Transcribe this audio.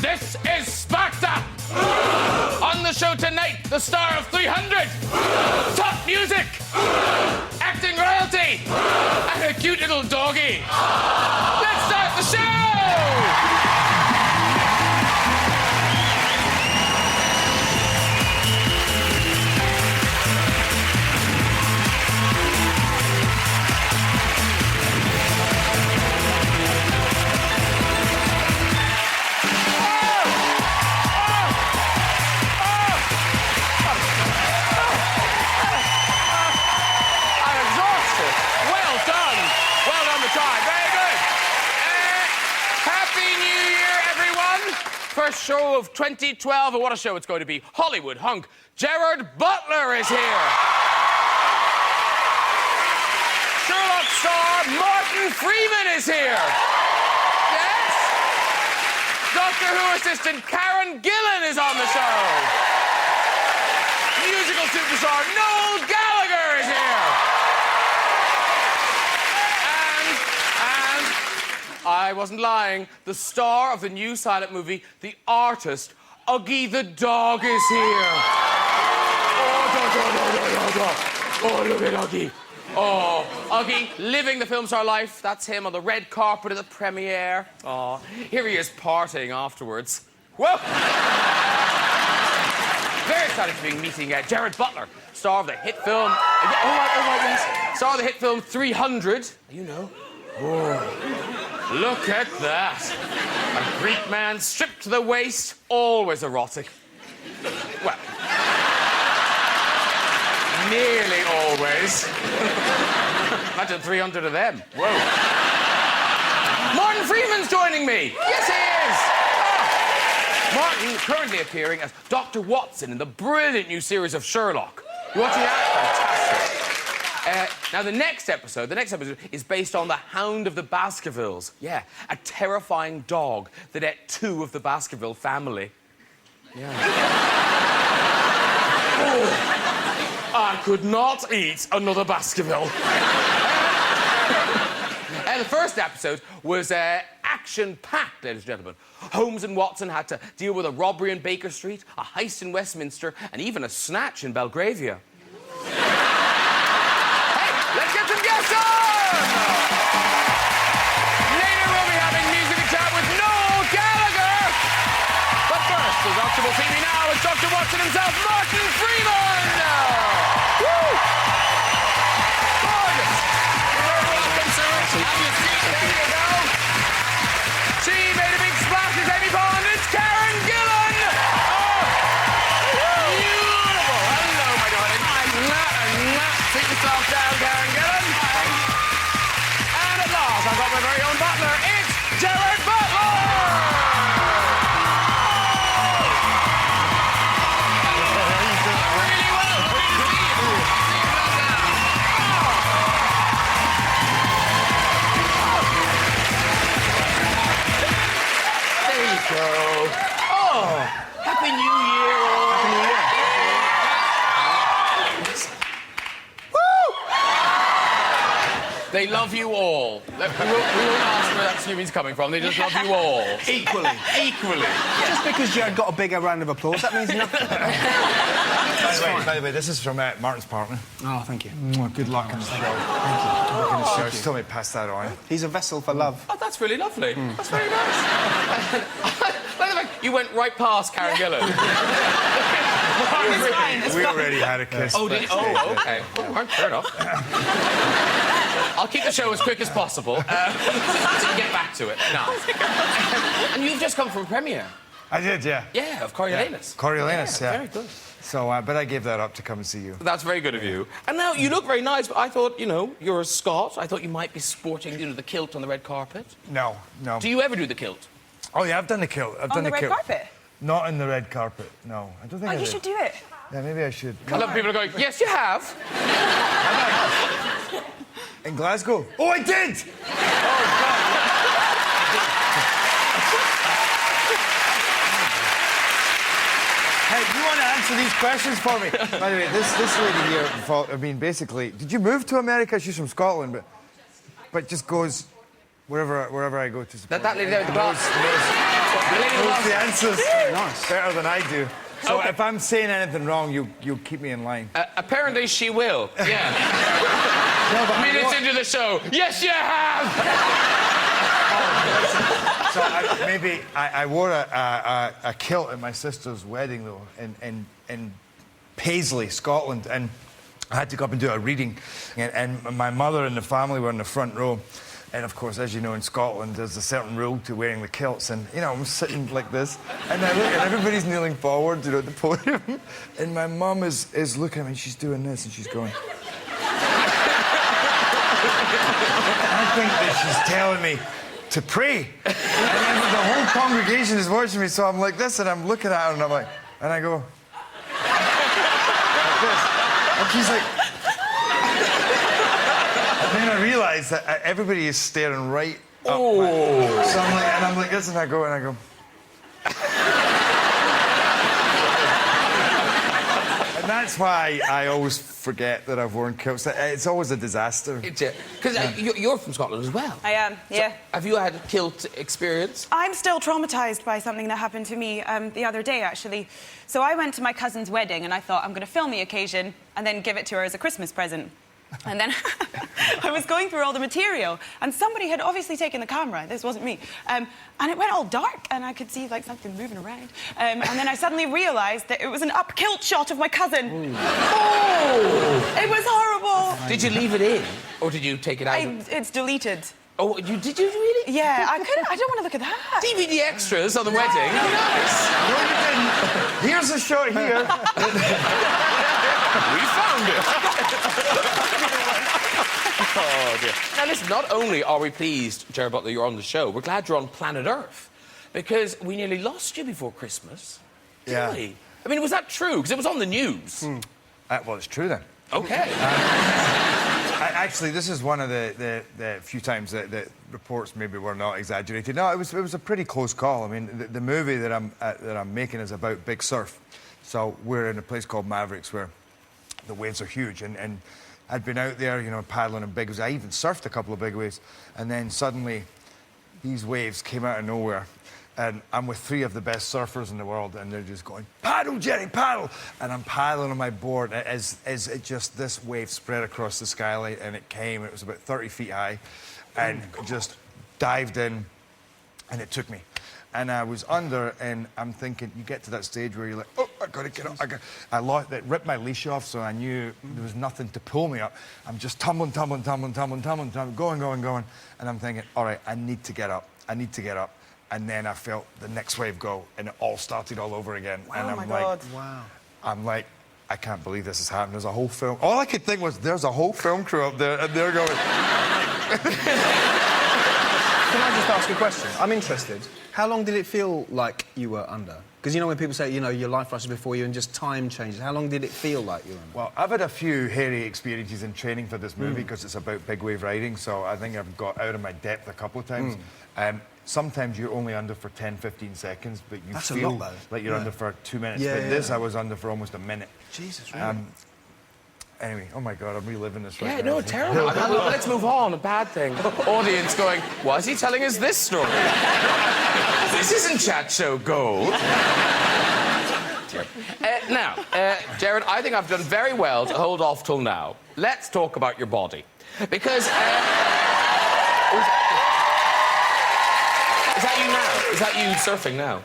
This is Sparta! On the show tonight, the star of 300, top music, acting royalty, and a cute little doggy. Let's start the show! First show of 2012, and what a show it's going to be. Hollywood hunk Gerard Butler is here. Sherlock star Martin Freeman is here. Yes. Doctor Who assistant Karen Gillan is on the show. Musical superstar Noel Gallagher is here. I wasn't lying. The star of the new silent movie, The Artist, Uggy the dog, is here. Oh, look at Uggy. Oh, Uggy, living the film star life. That's him on the red carpet at the premiere. Oh, here he is partying afterwards. Whoa! Very excited to be meeting Gerard Butler, star of the hit film... yes. Star of the hit film 300. You know. Oh. Look at that. A Greek man stripped to the waist, always erotic. Well, nearly always. Imagine 300 of them. Whoa. Martin Freeman's joining me. Yes, he is. Martin currently appearing as Dr. Watson in the brilliant new series of Sherlock. You watching that? Fantastic. Now, the next episode is based on the Hound of the Baskervilles. Yeah, a terrifying dog that ate 2 of the Baskerville family. Yeah. Oh, I could not eat another Baskerville. The first episode was action-packed, ladies and gentlemen. Holmes and Watson had to deal with a robbery in Baker Street, a heist in Westminster, and even a snatch in Belgravia. Let's get some guests on! Later we'll be having music and chat with Noel Gallagher. But first, the doctor will see me now. It's Dr. Watson himself, Martin Freeman! Woo! Gorgeous! You're very welcome, sir. Have your seat. There you go. She made a big splash as Amy Bond. It's Karen Gillan! Oh! Beautiful! Hello, my darling. Sit yourself down, Karen Gillan. And at last, I've got my very own butler. It's Gerard Butler! Really well. Great to see you. There you go. Oh, Happy New Year. Happy New Year. They love you all. We won't ask where that assuming's coming from. They just love you all. Equally. Equally. Yeah. Just because Gerard got a bigger round of applause, that means nothing. By the way, this is from Martin's partner. Oh, thank you. Good luck on the show. Thank you. Good luck on the show. Just told me to pass that on. He's a vessel for love. Oh, that's really lovely. That's very nice. By the way, you went right past Karen Gillan. We already had a kiss. Oh, did you? Oh, OK. Oh, fair enough. I'll keep the show as quick as possible to get back to it. No. And you've just come from a premiere. I did, yeah. Yeah, of Coriolanus. Coriolanus, yeah. Very good. So, but I gave that up to come and see you. That's very good of you. And now, you look very nice, but I thought, you know, you're a Scot. I thought you might be sporting, you know, the kilt on the red carpet. No. Do you ever do the kilt? Oh, yeah, I've done the kilt. I've done the red carpet? Not on the red carpet, no. I don't think I did. You should do it. Yeah, maybe I should. I love people are going, yes, you have. In Glasgow? Oh, I did! Hey, you want to answer these questions for me? By the way, this lady here, I mean, basically, did you move to America? She's from Scotland, but just goes wherever I go to support. That lady there with the glass. knows the answers Nice. better than I do. So Okay. if I'm saying anything wrong, you keep me in line. Apparently she will. Yeah. Minutes into the show. Yes, you have! So I wore a kilt at my sister's wedding, though, in Paisley, Scotland, and I had to go up and do a reading, and my mother and the family were in the front row. And of course, as you know, in Scotland, there's a certain rule to wearing the kilts. And, you know, I'm sitting like this, and I look, and everybody's kneeling forward, you know, at the podium. And my mum is looking at me, and she's doing this, and she's going... I think that she's telling me to pray. And then the whole congregation is watching me, so I'm like this, and I'm looking at her, and I'm like... And I go... like this. And she's like... And then I realise that everybody is staring right up. So I'm like this, and I go. And that's why I always forget that I've worn kilts. It's always a disaster. Because you're from Scotland as well. I am, yeah. So, have you had a kilt experience? I'm still traumatised by something that happened to me the other day, actually. So I went to my cousin's wedding, and I thought, I'm going to film the occasion and then give it to her as a Christmas present. And then I was going through all the material, and somebody had obviously taken the camera. This wasn't me. And it went all dark, and I could see, like, something moving around. And then I suddenly realised that it was an up-kilt shot of my cousin. Ooh. Oh! It was horrible. Did you leave it in, or did you take it out? It's deleted. Oh, did you really? Yeah, I don't want to look at that. DVD extras on the wedding. Oh, nice. No, you didn't. Here's a shot here. We found it. Oh, dear. Now, listen, not only are we pleased, Gerard Butler, you're on the show, we're glad you're on planet Earth, because we nearly lost you before Christmas. Didn't we? I mean, was that true? Because it was on the news. Well, it's true, then. OK. Actually, this is one of the few times that reports maybe were not exaggerated. No, it was a pretty close call. I mean, the movie that I'm making is about big surf. So we're in a place called Mavericks where the waves are huge, and I'd been out there, you know, paddling in big waves. I even surfed a couple of big waves, and then suddenly these waves came out of nowhere, and I'm with three of the best surfers in the world, and they're just going, "Paddle, Jerry, paddle!" And I'm paddling on my board as it just, this wave spread across the skyline, and it came. It was about 30 feet high, and just dived in, and it took me. And I was under, and I'm thinking, you get to that stage where you're like, oh, I gotta get up. It ripped my leash off, so I knew there was nothing to pull me up. I'm just tumbling, going. And I'm thinking, all right, I need to get up. And then I felt the next wave go, and it all started all over again. Wow, and I'm my like, God. Wow. I'm like, I can't believe this has happened. There's a whole film. All I could think was, there's a whole film crew up there, and they're going. Can I just ask a question? I'm interested. How long did it feel like you were under? Because, you know, when people say, you know, your life rushes before you and just time changes, how long did it feel like you were under? Well, I've had a few hairy experiences in training for this movie because it's about big wave riding, so I think I've got out of my depth a couple of times. Sometimes you're only under for 10, 15 seconds, but you feel like you're under for 2 minutes. Yeah, but this, I was under for almost a minute. Jesus, really? Anyway, oh my God, I'm reliving this right now. Yeah, no, terrible. Let's move on. A bad thing. Audience going, why is he telling us this story? This isn't chat show gold. Now, Gerard, I think I've done very well to hold off till now. Let's talk about your body. Because... Is that you now? Is that you surfing now?